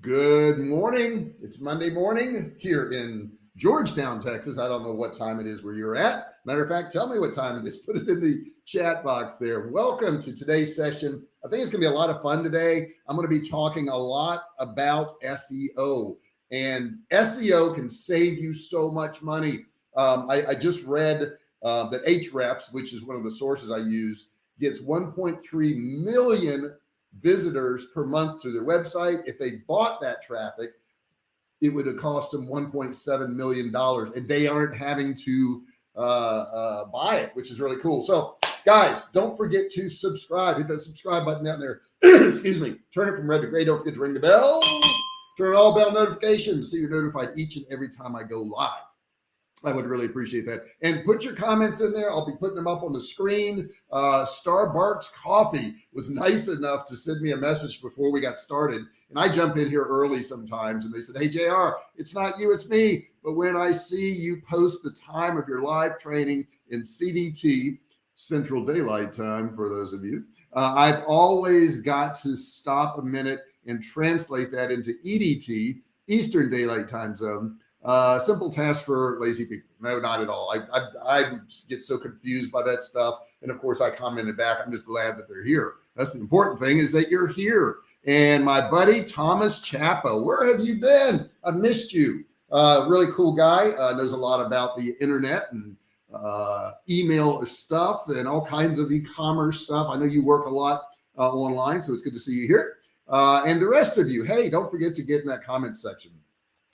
Good morning. It's Monday morning here in Georgetown, Texas. I don't know what time it is where you're at. Matter of fact, tell me what time it is. Put it in the chat box there. Welcome to today's session. I think it's going to be a lot of fun today. I'm going to be talking a lot about SEO, and SEO can save you so much money. I just read that Ahrefs, which is one of the sources I use, gets 1.3 million visitors per month through their website. If they bought that traffic, it would have cost them $1.7 million, and they aren't having to buy it, which is really cool. So guys, don't forget to subscribe. Hit that subscribe button down there. Excuse me. Turn it from red to gray. Don't forget to ring the bell. Turn on all bell notifications so you're notified each and every time I go live. I would really appreciate that. And put your comments in there. I'll be putting them up on the screen. Starbucks Coffee was nice enough to send me a message before we got started. And I jump in here early sometimes, and they said, "Hey, JR, it's not you, it's me. But when I see you post the time of your live training in CDT, Central Daylight Time, for those of you, I've always got to stop a minute and translate that into EDT, Eastern Daylight Time Zone. Simple task for lazy people." No, not at all. I get so confused by that stuff. And of course I commented back, I'm just glad that they're here. That's the important thing, is that you're here. And my buddy, Thomas Chappa, where have you been? I missed you. Really cool guy, knows a lot about the internet and email stuff and all kinds of e-commerce stuff. I know you work a lot online, so it's good to see you here. And the rest of you, hey, don't forget to get in that comment section.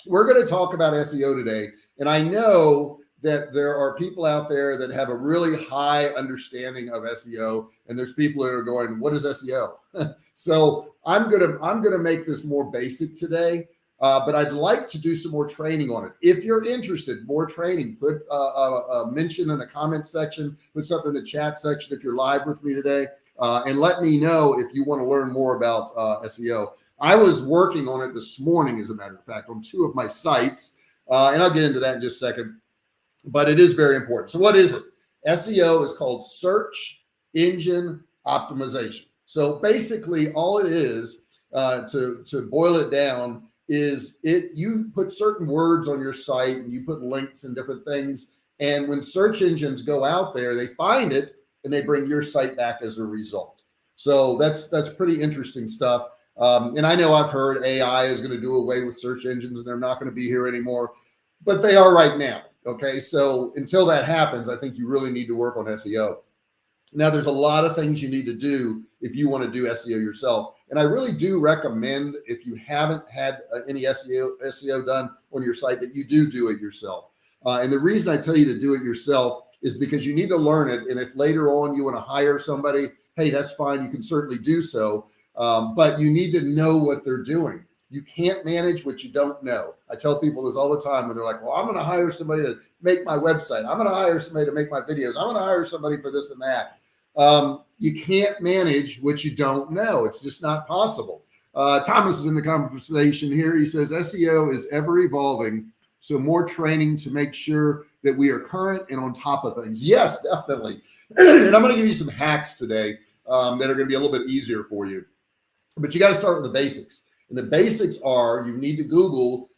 We're going to talk about SEO today. And I know that there are people out there that have a really high understanding of SEO. And there's people that are going, what is SEO? So I'm going to make this more basic today. But I'd like to do some more training on it. If you're interested, more training, put a mention in the comment section, put something in the chat section if you're live with me today, and let me know if you want to learn more about SEO. I was working on it this morning, as a matter of fact, on 2 of my sites, and I'll get into that in just a second, but it is very important. So what is it? SEO is called search engine optimization. So basically all it is, to boil it down, is you put certain words on your site and you put links and different things. And when search engines go out there, they find it and they bring your site back as a result. So that's pretty interesting stuff. And I know I've heard AI is going to do away with search engines and they're not going to be here anymore, but they are right now. Okay. So until that happens, I think you really need to work on SEO. Now, there's a lot of things you need to do if you want to do SEO yourself. And I really do recommend, if you haven't had any SEO done on your site, that you do it yourself. And the reason I tell you to do it yourself is because you need to learn it. And if later on you want to hire somebody, hey, that's fine. You can certainly do so. But you need to know what they're doing. You can't manage what you don't know. I tell people this all the time when they're like, well, I'm going to hire somebody to make my website. I'm going to hire somebody to make my videos. I'm going to hire somebody for this and that. You can't manage what you don't know. It's just not possible. Thomas is in the conversation here. He says SEO is ever evolving. So more training to make sure that we are current and on top of things. Yes, definitely. And I'm going to give you some hacks today that are going to be a little bit easier for you. But you got to start with the basics. And the basics are, you need to Google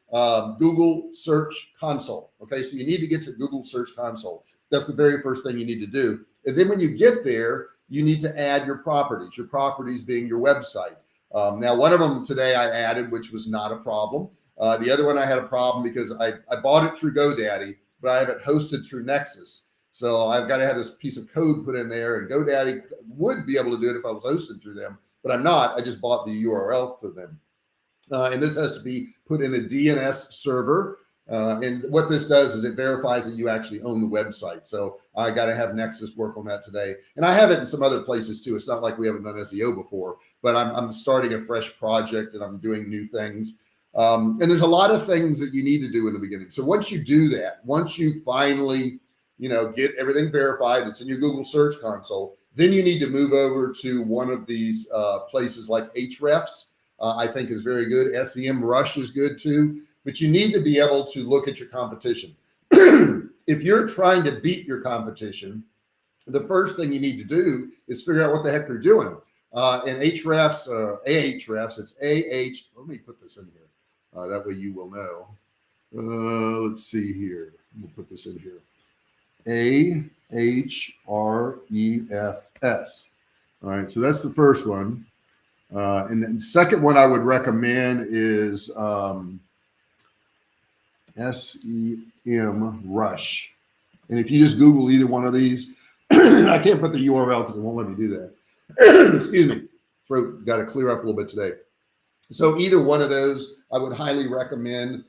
Search Console. Okay, so you need to get to Google Search Console. That's the very first thing you need to do. And then when you get there, you need to add your properties being your website. Now, one of them today I added, which was not a problem. The other one I had a problem because I bought it through GoDaddy, but I have it hosted through Nexus. So I've got to have this piece of code put in there, and GoDaddy would be able to do it if I was hosted through them, but I'm not. I just bought the URL for them. And this has to be put in the DNS server. And what this does is it verifies that you actually own the website. So I got to have Nexus work on that today. And I have it in some other places too. It's not like we haven't done SEO before, but I'm starting a fresh project and I'm doing new things. And there's a lot of things that you need to do in the beginning. So once you do that, once you finally, get everything verified, it's in your Google Search Console, then you need to move over to one of these places like Ahrefs. I think is very good. SEMrush is good too, but you need to be able to look at your competition. If you're trying to beat your competition, the first thing you need to do is figure out what the heck they're doing. And Ahrefs, Ahrefs, it's AH. Let me put this in here. That way you will know. Let's see here. We'll put this in here. Ahrefs. All right, so that's the first one. And then the second one I would recommend is SEM Rush. And if you just Google either one of these, I can't put the URL because it won't let me do that. Excuse me, throat got to clear up a little bit today. So either one of those, I would highly recommend.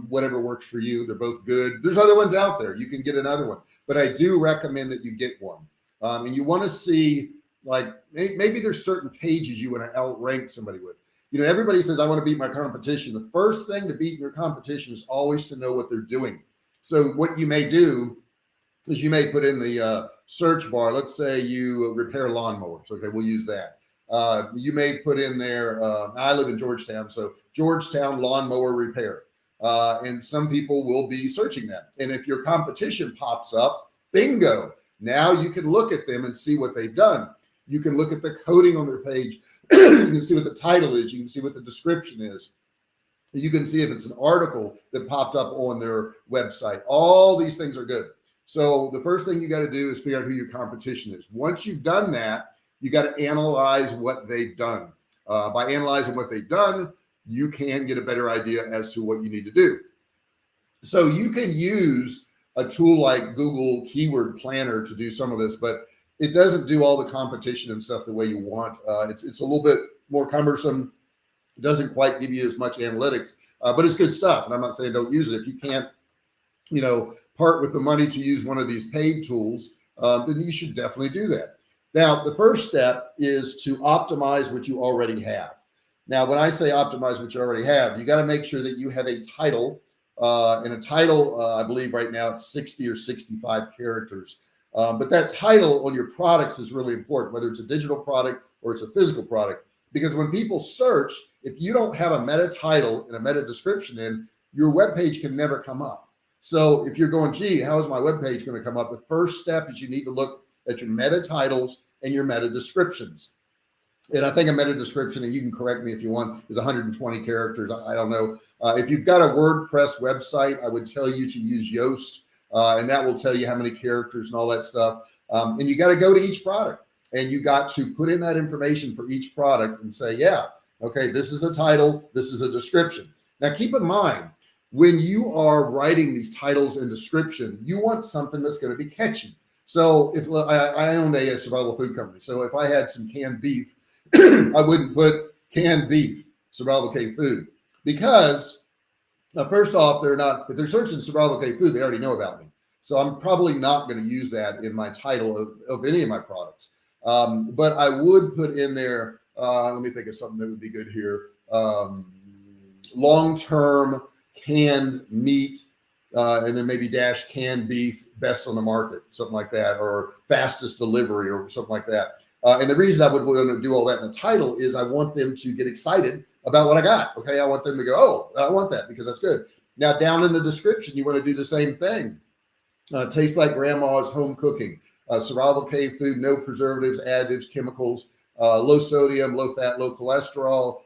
Whatever works for you. They're both good. There's other ones out there. You can get another one, but I do recommend that you get one. And you want to see, like, maybe there's certain pages you want to outrank somebody with. You know, everybody says, I want to beat my competition. The first thing to beat your competition is always to know what they're doing. So what you may do is you may put in the search bar, let's say you repair lawnmowers. Okay, we'll use that. You may put in there, I live in Georgetown, so Georgetown lawnmower repair. And some people will be searching that. And if your competition pops up, bingo, now you can look at them and see what they've done. You can look at the coding on their page. You can see what the title is. You can see what the description is. You can see if it's an article that popped up on their website. All these things are good. So the first thing you got to do is figure out who your competition is. Once you've done that, you got to analyze what they've done. By analyzing what they've done, you can get a better idea as to what you need to do. So you can use a tool like Google Keyword Planner to do some of this, but it doesn't do all the competition and stuff the way you want. It's a little bit more cumbersome. It doesn't quite give you as much analytics, but it's good stuff. And I'm not saying don't use it. If you can't, you know, part with the money to use one of these paid tools, then you should definitely do that. Now, the first step is to optimize what you already have. Now, when I say optimize what you already have, you got to make sure that you have a title, and a title, I believe right now it's 60 or 65 characters. But that title on your products is really important, whether it's a digital product or it's a physical product, because when people search, if you don't have a meta title and a meta description in, your web page can never come up. So if you're going, gee, how is my web page going to come up? The first step is you need to look at your meta titles and your meta descriptions. And I think a meta description, and you can correct me if you want, is 120 characters. I don't know. If you've got a WordPress website, I would tell you to use Yoast, and that will tell you how many characters and all that stuff. And you got to go to each product, and you got to put in that information for each product and say, yeah, okay, this is the title, this is a description. Now, keep in mind, when you are writing these titles and description, you want something that's going to be catchy. So if I owned a survival food company, so if I had some canned beef, I wouldn't put canned beef, Survivalcave food, because first off, if they're searching Survivalcave food, they already know about me. So I'm probably not going to use that in my title of any of my products. But I would put in there, let me think of something that would be good here. Long-term canned meat, and then maybe dash canned beef, best on the market, something like that, or fastest delivery or something like that. And the reason I would want to do all that in the title is I want them to get excited about what I got. Okay. I want them to go, oh, I want that because that's good. Now down in the description, you want to do the same thing. Tastes like grandma's home cooking, Survivalcave food, no preservatives, additives, chemicals, low sodium, low fat, low cholesterol,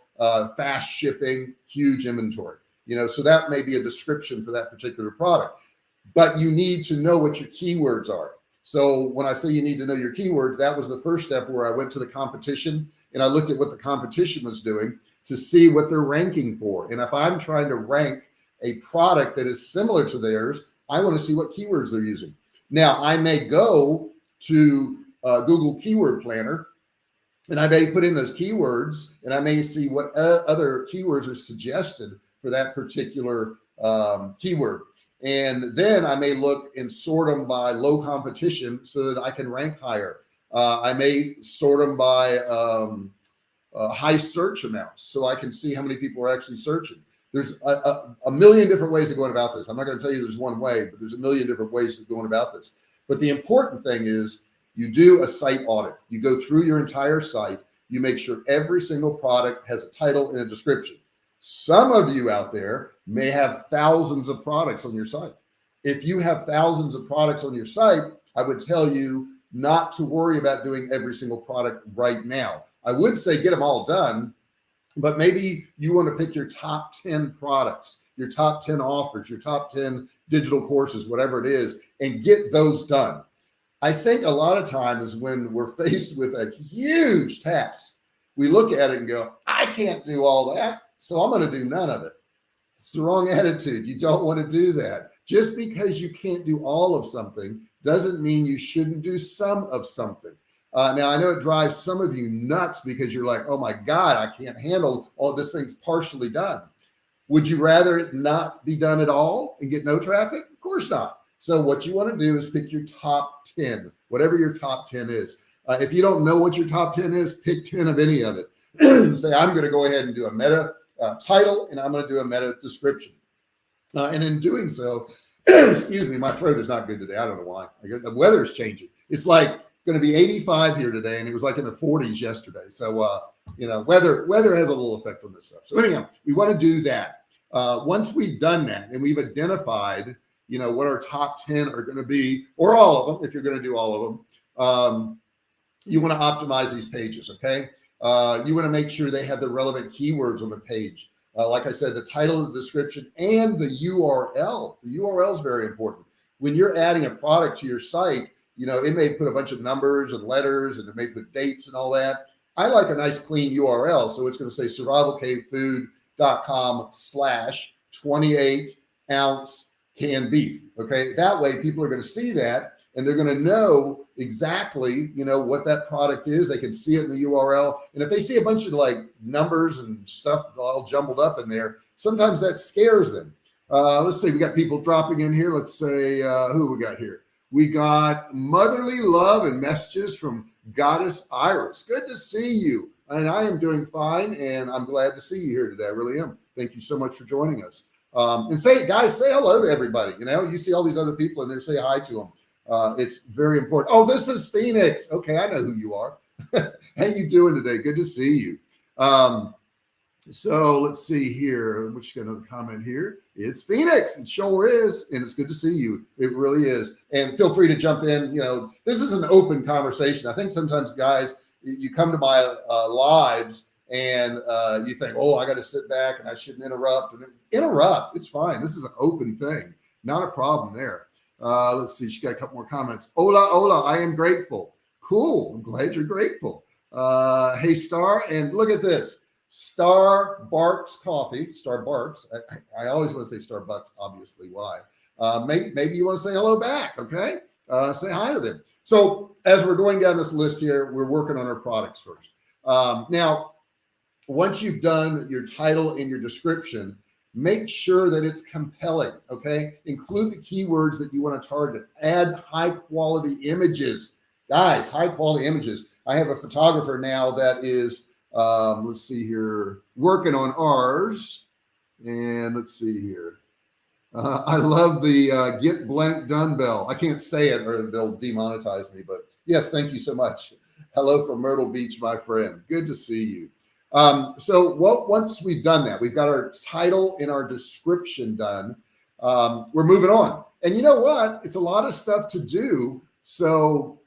fast shipping, huge inventory. You know, so that may be a description for that particular product, but you need to know what your keywords are. So when I say you need to know your keywords, that was the first step where I went to the competition and I looked at what the competition was doing to see what they're ranking for. And if I'm trying to rank a product that is similar to theirs, I want to see what keywords they're using. Now, I may go to Google Keyword Planner and I may put in those keywords and I may see what other keywords are suggested for that particular keyword. And then I may look and sort them by low competition so that I can rank higher. I may sort them by high search amounts so I can see how many people are actually searching. There's a million different ways of going about this. I'm not going to tell you there's one way, but there's a million different ways of going about this. But the important thing is you do a site audit. You go through your entire site. You make sure every single product has a title and a description. Some of you out there may have thousands of products on your site. If you have thousands of products on your site, I would tell you not to worry about doing every single product right now. I would say get them all done, but maybe you want to pick your top 10 products, your top 10 offers, your top 10 digital courses, whatever it is, and get those done. I think a lot of times when we're faced with a huge task, we look at it and go, I can't do all that, so I'm going to do none of it. It's the wrong attitude. You don't want to do that. Just because you can't do all of something doesn't mean you shouldn't do some of something. Now, I know it drives some of you nuts because you're like, oh my God, I can't handle all this thing's partially done. Would you rather it not be done at all and get no traffic? Of course not. So what you want to do is pick your top 10, whatever your top 10 is. If you don't know what your top 10 is, pick 10 of any of it. Say, I'm going to go ahead and do a meta title, and I'm going to do a meta description. And in doing so, excuse me, my throat is not good today. I don't know why. The weather's changing. It's like going to be 85 here today, and it was like in the 40s yesterday. So, you know, weather has a little effect on this stuff. So anyhow, we want to do that. Once we've done that and we've identified, you know, what our top 10 are going to be, or all of them, if you're going to do all of them, you want to optimize these pages, okay? You want to make sure they have the relevant keywords on the page. Like I said, the title, the description, and the URL. The URL is very important. When you're adding a product to your site, you know, it may put a bunch of numbers and letters, and it may put dates and all that. I like a nice clean URL. So it's going to say survivalcavefood.com/28-ounce canned beef. Okay. That way people are going to see that, and they're going to know exactly, you know, what that product is. They can see it in the URL. And if they see a bunch of like numbers and stuff all jumbled up in there, sometimes that scares them. Let's see, we got people dropping in here. Let's say, who we got here? We got motherly love and messages from Goddess Iris. Good to see you. And I am doing fine, and I'm glad to see you here today. I really am. Thank you so much for joining us. And guys, say hello to everybody. You know, you see all these other people in there, say hi to them. It's very important. Oh, this is Phoenix. Okay, I know who you are. How you doing today? Good to see you. So let's see here. Which got another comment here. It's Phoenix. It sure is, and it's good to see you. It really is. And feel free to jump in. You know, this is an open conversation. I think sometimes, guys, you come to my lives and you think, oh, I got to sit back and I shouldn't interrupt. And interrupt. It's fine. This is an open thing. Not a problem there. Let's see. She got a couple more comments. Hola. I am grateful. Cool. I'm glad you're grateful. Hey, Star. And look at this. Starbucks coffee. Starbucks. I always want to say Starbucks, obviously. Why? Maybe you want to say hello back. Okay. Say hi to them. So as we're going down this list here, we're working on our products first. Now, once you've done your title and your description, make sure that it's compelling, okay? Include the keywords that you want to target. Add high quality images. Guys, high quality images. I have a photographer now that is, let's see here, working on ours. And let's see here. I love the get blank done bell. I can't say it or they'll demonetize me, but yes, thank you so much. Hello from Myrtle Beach, my friend. Good to see you. So once we've done that, we've got our title and our description done. We're moving on. And you know what? It's a lot of stuff to do. So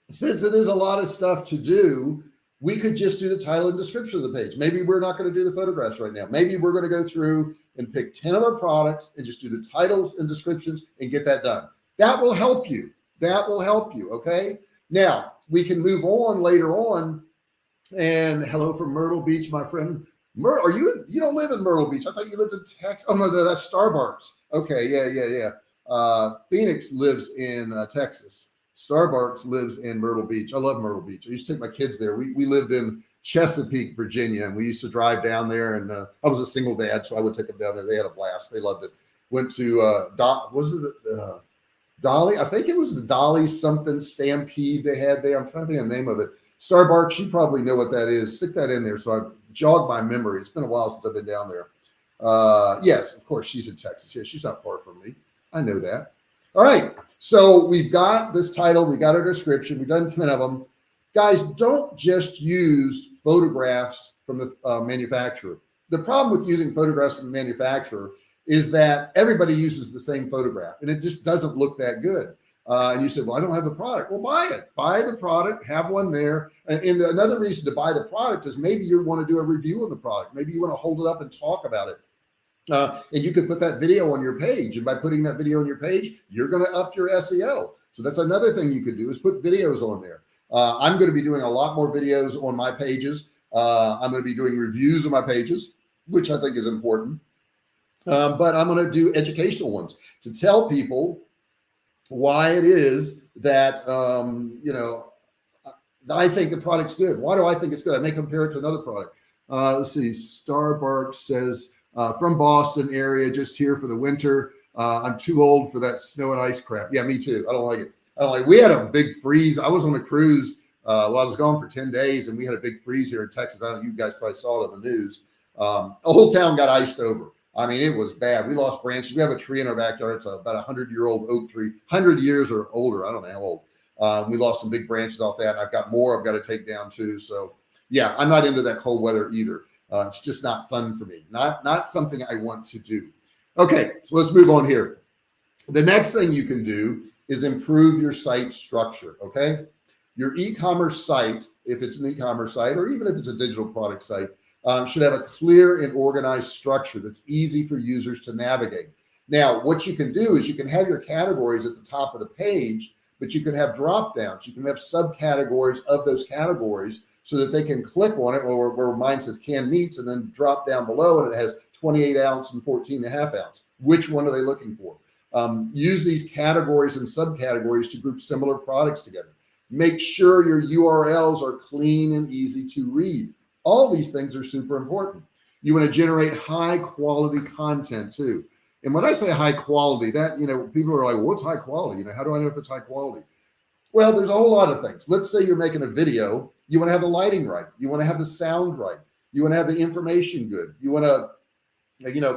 since it is a lot of stuff to do, we could just do the title and description of the page. Maybe we're not going to do the photographs right now. Maybe we're going to go through and pick 10 of our products and just do the titles and descriptions and get that done. That will help you. That will help you. Okay. Now we can move on later on. And hello from Myrtle Beach, my friend. You don't live in Myrtle Beach. I thought you lived in Texas. Oh no, that's Starbucks. Okay. Yeah. Phoenix lives in Texas. Starbucks lives in Myrtle Beach. I love Myrtle Beach. I used to take my kids there. We lived in Chesapeake, Virginia, and we used to drive down there. And I was a single dad, so I would take them down there. They had a blast. They loved it. Went to Dolly? I think it was the Dolly something Stampede they had there. I'm trying to think of the name of it. Starbucks, you probably know what that is. Stick that in there so I jog my memory. It's been a while since I've been down there. Yes, of course, she's in Texas. Yeah, she's not far from me. I know that. All right. So we've got this title. We got our description. We've done 10 of them. Guys, don't just use photographs from the manufacturer. The problem with using photographs from the manufacturer is that everybody uses the same photograph and it just doesn't look that good. and you said, well, I don't have the product. Well, buy it. Buy the product, have one there. And another reason to buy the product is maybe you want to do a review of the product. Maybe you want to hold it up and talk about it. And you could put that video on your page. And by putting that video on your page, you're going to up your SEO. So that's another thing you could do, is put videos on there. I'm going to be doing a lot more videos on my pages. I'm going to be doing reviews of my pages, which I think is important. But I'm going to do educational ones to tell people why it is that, that I think the product's good. Why do I think it's good? I may compare it to another product. Let's see. Starbucks says, from Boston area, just here for the winter. I'm too old for that snow and ice crap. Yeah, me too. I don't like it. We had a big freeze. I was on a cruise. I was gone for 10 days, and we had a big freeze here in Texas. I don't know, you guys probably saw it on the news. The whole town got iced over. I mean, it was bad. We lost branches. We have a tree in our backyard. It's about 100-year-old oak tree, 100 years or older. I don't know how old. We lost some big branches off that. I've got more I've got to take down too. So yeah, I'm not into that cold weather either. It's just not fun for me. Not something I want to do. Okay, so let's move on here. The next thing you can do is improve your site structure. Okay, your e-commerce site, if it's an e-commerce site, or even if it's a digital product site, should have a clear and organized structure that's easy for users to navigate. Now, what you can do is you can have your categories at the top of the page, but you can have drop downs. You can have subcategories of those categories so that they can click on it, or where mine says canned meats, and then drop down below and it has 28 ounce and 14.5 ounce. Which one are they looking for? Use these categories and subcategories to group similar products together. Make sure your URLs are clean and easy to read. All these things are super important. You want to generate high quality content too. And when I say high quality, that, people are like, well, what's high quality? How do I know if it's high quality? Well, there's a whole lot of things. Let's say you're making a video. You want to have the lighting right. You want to have the sound right. You want to have the information good. You want to,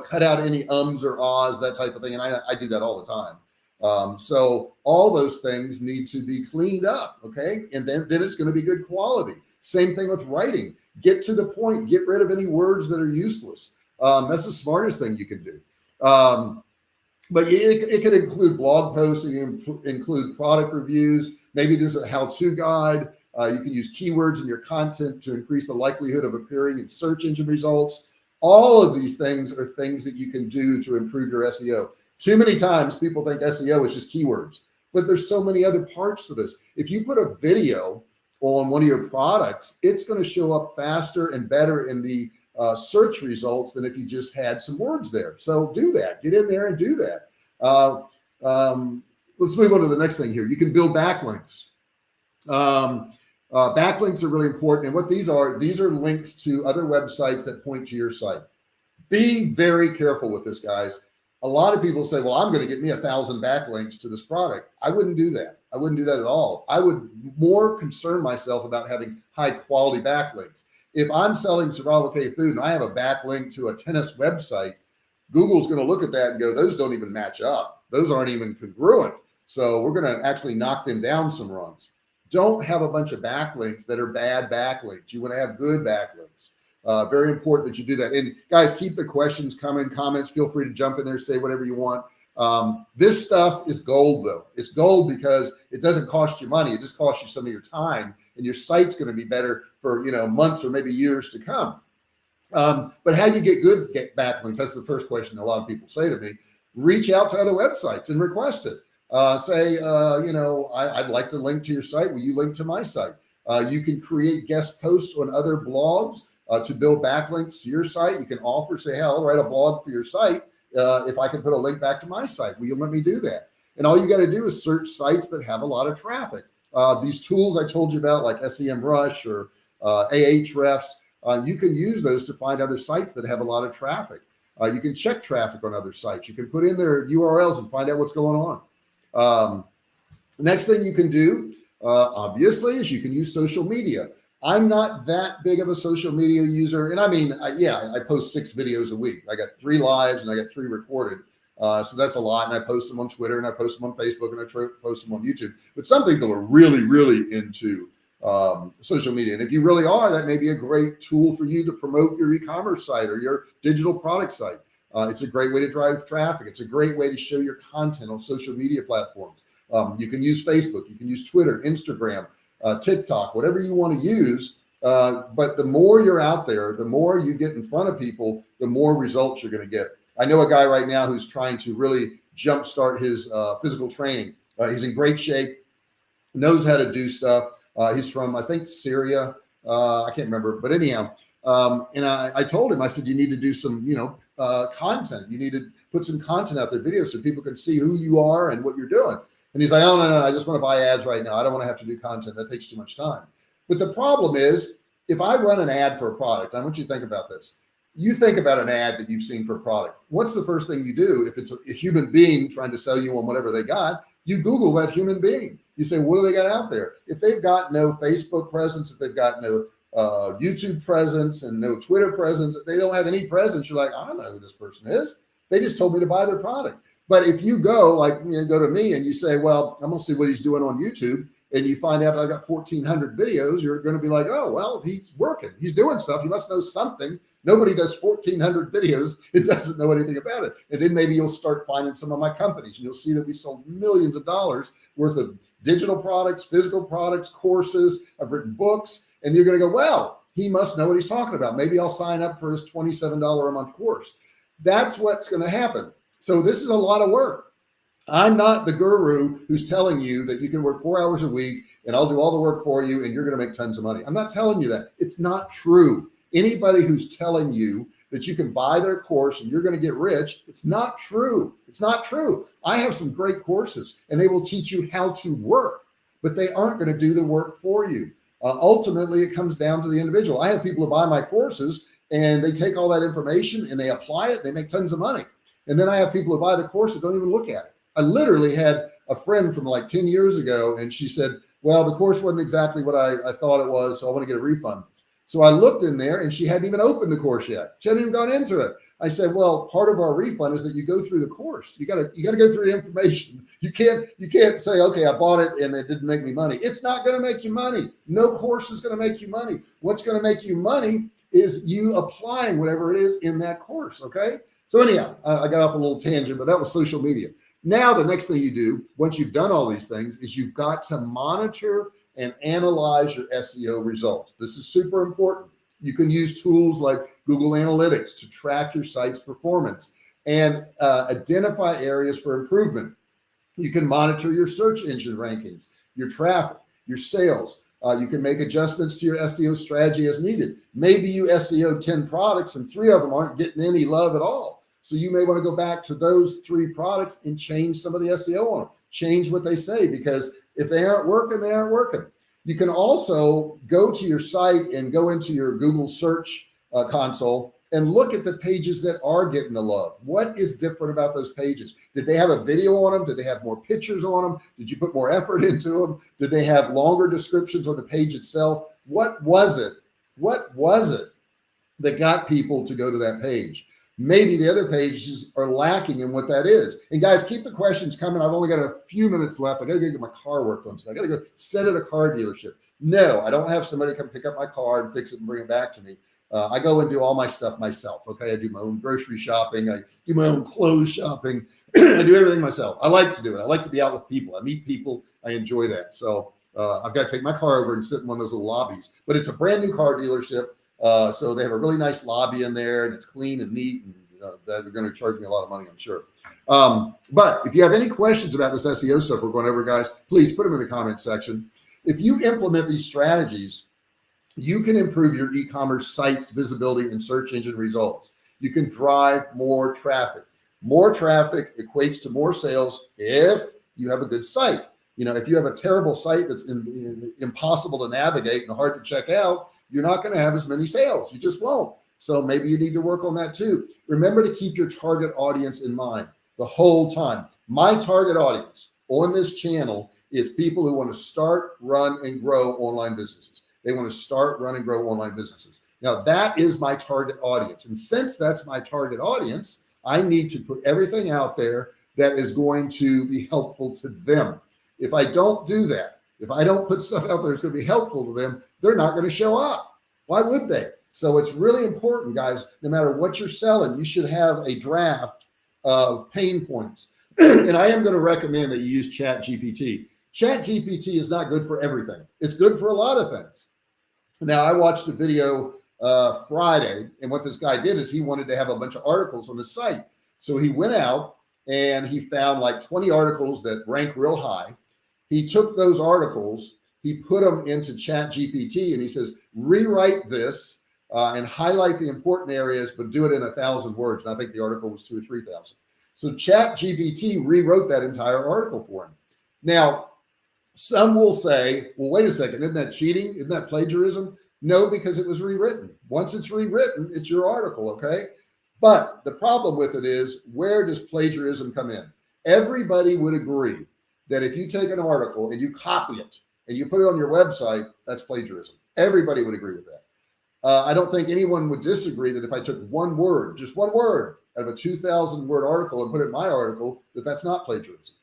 cut out any ums or ahs, that type of thing. And I do that all the time. So all those things need to be cleaned up. Okay. And then it's going to be good quality. Same thing with writing. Get to the point, get rid of any words that are useless. That's the smartest thing you can do. But it could include blog posts, it can include product reviews. Maybe there's a how-to guide. You can use keywords in your content to increase the likelihood of appearing in search engine results. All of these things are things that you can do to improve your SEO. Too many times people think SEO is just keywords, but there's so many other parts to this. If you put a video on one of your products, it's going to show up faster and better in the search results than if you just had some words there. So do that. Get in there and do that. Let's move on to the next thing here. You can build backlinks. Backlinks are really important. And what these are links to other websites that point to your site. Be very careful with this, guys. A lot of people say, well, I'm going to get me 1,000 backlinks to this product. I wouldn't do that. I wouldn't do that at all. I would more concern myself about having high quality backlinks. If I'm selling Survivalcave food and I have a backlink to a tennis website, Google's going to look at that and go, those don't even match up. Those aren't even congruent. So we're going to actually knock them down some rungs. Don't have a bunch of backlinks that are bad backlinks. You want to have good backlinks. Very important that you do that. And guys, keep the questions coming, comments. Feel free to jump in there, say whatever you want. This stuff is gold though. It's gold because it doesn't cost you money. It just costs you some of your time, and your site's going to be better for, months or maybe years to come. But how do you get backlinks? That's the first question a lot of people say to me. Reach out to other websites and request it. Say, I'd like to link to your site. Will you link to my site? You can create guest posts on other blogs to build backlinks to your site. You can offer, say, hey, I'll write a blog for your site. If I can put a link back to my site, will you let me do that? And all you got to do is search sites that have a lot of traffic. These tools I told you about, like SEMrush or Ahrefs, you can use those to find other sites that have a lot of traffic. You can check traffic on other sites. You can put in their URLs and find out what's going on. Next thing you can do, obviously, is you can use social media. I'm not that big of a social media user. And I mean, I post 6 videos a week. I got 3 lives and I got 3 recorded. So that's a lot. And I post them on Twitter and I post them on Facebook and I post them on YouTube. But some people are really, really into social media. And if you really are, that may be a great tool for you to promote your e-commerce site or your digital product site. It's a great way to drive traffic. It's a great way to show your content on social media platforms. You can use Facebook, you can use Twitter, Instagram, TikTok, whatever you want to use. But the more you're out there, the more you get in front of people, the more results you're going to get. I know a guy right now who's trying to really jumpstart his physical training. He's in great shape, knows how to do stuff. He's from, I think, Syria. I can't remember, but anyhow. And I told him, I said, you need to do some, content. You need to put some content out there, videos, so people can see who you are and what you're doing. And he's like, oh, no, I just want to buy ads right now. I don't want to have to do content. That takes too much time. But the problem is, if I run an ad for a product, I want you to think about this. You think about an ad that you've seen for a product. What's the first thing you do? If it's a human being trying to sell you on whatever they got, you Google that human being. You say, what do they got out there? If they've got no Facebook presence, if they've got no YouTube presence and no Twitter presence, if they don't have any presence, you're like, I don't know who this person is. They just told me to buy their product. But if you go go to me and you say, well, I'm gonna see what he's doing on YouTube, and you find out I got 1,400 videos, you're going to be like, oh, well, he's working, he's doing stuff, he must know something. Nobody does 1,400 videos, it doesn't know anything about it. And then maybe you'll start finding some of my companies, and you'll see that we sold millions of dollars worth of digital products, physical products, courses. I've written books, and you're going to go, well, he must know what he's talking about. Maybe I'll sign up for his $27 a month course. That's what's going to happen. So this is a lot of work. I'm not the guru who's telling you that you can work 4 hours a week and I'll do all the work for you and you're going to make tons of money. I'm not telling you that. It's not true. Anybody who's telling you that you can buy their course and you're going to get rich, it's not true. It's not true. I have some great courses and they will teach you how to work, but they aren't going to do the work for you. Ultimately, it comes down to the individual. I have people who buy my courses and they take all that information and they apply it. They make tons of money. And then I have people who buy the course that don't even look at it. I literally had a friend from like 10 years ago, and she said, well, the course wasn't exactly what I thought it was, so I want to get a refund. So I looked in there and she hadn't even opened the course yet. She hadn't even gone into it. I said, well, part of our refund is that you go through the course. You gotta go through the information. You can't say, okay, I bought it and it didn't make me money. It's not going to make you money. No course is going to make you money. What's going to make you money is you applying whatever it is in that course. Okay. So anyhow, I got off a little tangent, but that was social media. Now, the next thing you do, once you've done all these things, is you've got to monitor and analyze your SEO results. This is super important. You can use tools like Google Analytics to track your site's performance and identify areas for improvement. You can monitor your search engine rankings, your traffic, your sales. You can make adjustments to your SEO strategy as needed. Maybe you SEO 10 products and 3 of them aren't getting any love at all. So you may want to go back to those 3 products and change some of the SEO on them, change what they say, because if they aren't working, they aren't working. You can also go to your site and go into your Google search console and look at the pages that are getting the love. What is different about those pages? Did they have a video on them? Did they have more pictures on them? Did you put more effort into them? Did they have longer descriptions on the page itself? What was it? What was it that got people to go to that page? Maybe the other pages are lacking in what that is. And guys, keep the questions coming. I've only got a few minutes left. I got to go get my car worked on. So I got to go set at a car dealership. No, I don't have somebody come pick up my car and fix it and bring it back to me. I go and do all my stuff myself. Okay. I do my own grocery shopping. I do my own clothes shopping. I do everything myself. I like to do it. I like to be out with people. I meet people. I enjoy that. So I've got to take my car over and sit in one of those little lobbies, but it's a brand new car dealership. So they have a really nice lobby in there and it's clean and neat, and that they're going to charge me a lot of money, I'm sure. But if you have any questions about this SEO stuff we're going over, guys, please put them in the comment section. If you implement these strategies, you can improve your e-commerce site's visibility and search engine results. You can drive more traffic. More traffic equates to more sales if you have a good site. If you have a terrible site that's impossible to navigate and hard to check out, you're not going to have as many sales. You just won't. So maybe you need to work on that too. Remember to keep your target audience in mind the whole time. My target audience on this channel is people who want to start, run, and grow online businesses. They want to start, run, and grow online businesses. Now that is my target audience. And since that's my target audience, I need to put everything out there that is going to be helpful to them. If I don't do that, if I don't put stuff out there that's going to be helpful to them, they're not going to show up. Why would they? So it's really important, guys, no matter what you're selling, you should have a draft of pain points, And I am going to recommend that you use Chat GPT. Chat GPT is not good for everything. It's good for a lot of things. Now, I watched a video Friday, and what this guy did is he wanted to have a bunch of articles on his site. So he went out and he found like 20 articles that rank real high. He took those articles, he put them into Chat GPT, and he says, rewrite this and highlight the important areas, but do it in 1,000 words. And I think the article was 2,000 or 3,000. So Chat GPT rewrote that entire article for him. Now, some will say, well, wait a second, isn't that cheating? Isn't that plagiarism? No, because it was rewritten. Once it's rewritten, it's your article, okay? But the problem with it is, where does plagiarism come in? Everybody would agree that if you take an article and you copy it and you put it on your website, that's plagiarism. Everybody would agree with that. I don't think anyone would disagree that if I took one word, just one word out of a 2,000 word article and put it in my article, that that's not plagiarism.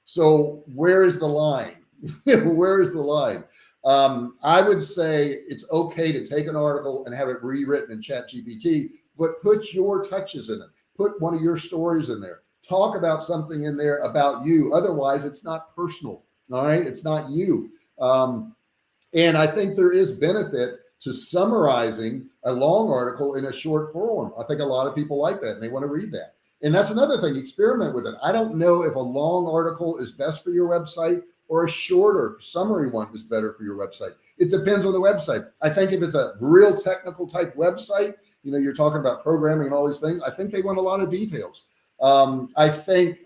So where is the line? Where is the line? I would say it's okay to take an article and have it rewritten in Chat GPT, but put your touches in it. Put one of your stories in there. Talk about something in there about you. Otherwise, it's not personal. All right. It's not you. And I think there is benefit to summarizing a long article in a short form. I think a lot of people like that and they want to read that. And that's another thing, experiment with it. I don't know if a long article is best for your website or a shorter summary one is better for your website. It depends on the website. I think if it's a real technical type website, you know, you're talking about programming and all these things, I think they want a lot of details. I think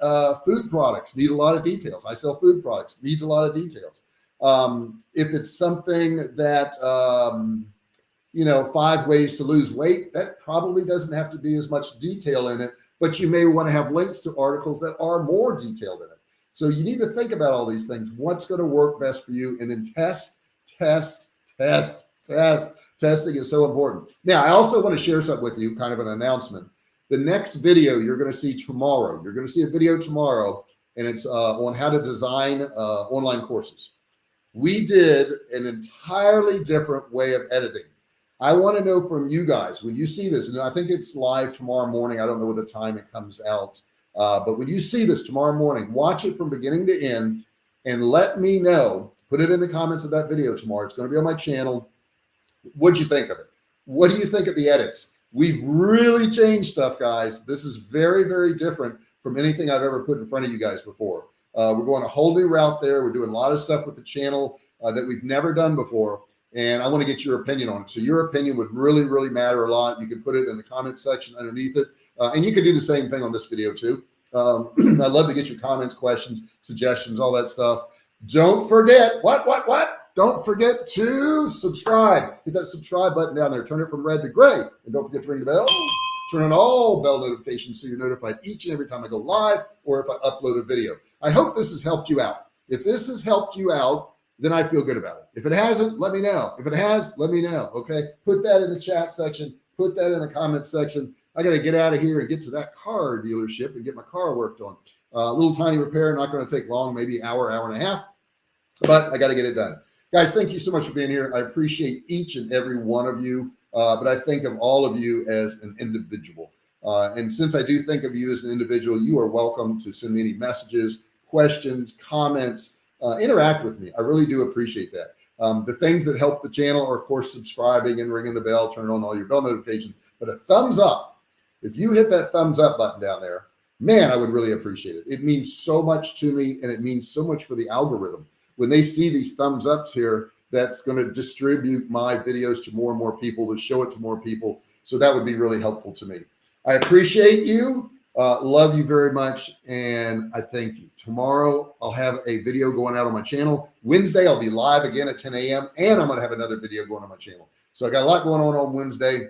food products need a lot of details. I sell food products, needs a lot of details. If it's something that, you know, 5 ways to lose weight, that probably doesn't have to be as much detail in it, but you may want to have links to articles that are more detailed in it. So you need to think about all these things. What's going to work best for you? And then test. Testing is so important. Now, I also want to share something with you, kind of an announcement. The next video you're going to see tomorrow, you're going to see a video tomorrow, and it's on how to design online courses. We did an entirely different way of editing. I want to know from you guys, when you see this, and I think it's live tomorrow morning. I don't know what the time it comes out. But when you see this tomorrow morning, watch it from beginning to end and let me know, put it in the comments of that video tomorrow. It's going to be on my channel. What'd you think of it? What do you think of the edits? We've really changed stuff, guys. This is very, very different from anything I've ever put in front of you guys before. We're going a whole new route there. We're doing a lot of stuff with the channel that we've never done before. And I want to get your opinion on it. So your opinion would really, really matter a lot. You can put it in the comment section underneath it. And you can do the same thing on this video too. I'd love to get your comments, questions, suggestions, all that stuff. Don't forget, don't forget to subscribe. Hit that subscribe button down there. Turn it from red to gray. And don't forget to ring the bell. Turn on all bell notifications so you're notified each and every time I go live or if I upload a video. I hope this has helped you out. If this has helped you out, then I feel good about it. If it hasn't, let me know. If it has, let me know. Okay. Put that in the chat section. Put that in the comment section. I got to get out of here and get to that car dealership and get my car worked on. A little tiny repair, not going to take long, maybe hour and a half, but I got to get it done. Guys, thank you so much for being here. I appreciate each and every one of you, but I think of all of you as an individual. And since I do think of you as an individual, you are welcome to send me any messages, questions, comments, interact with me. I really do appreciate that. The things that help the channel are, of course, subscribing and ringing the bell, turn on all your bell notifications, but a thumbs up. If you hit that thumbs up button down there, man, I would really appreciate it. It means so much to me, and it means so much for the algorithm. When they see these thumbs ups here, that's going to distribute my videos to more and more people, to show it to more people. So that would be really helpful to me. I appreciate you. Love you very much. And I thank you. Tomorrow, I'll have a video going out on my channel. Wednesday, I'll be live again at 10 a.m. And I'm going to have another video going on my channel. So I got a lot going on Wednesday.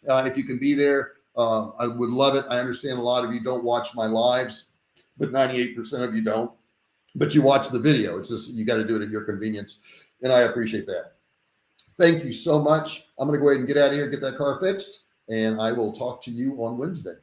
If you can be there, I would love it. I understand a lot of you don't watch my lives, but 98% of you don't, but you watch the video. It's just, you got to do it at your convenience. And I appreciate that. Thank you so much. I'm going to go ahead and get out of here, get that car fixed, and I will talk to you on Wednesday.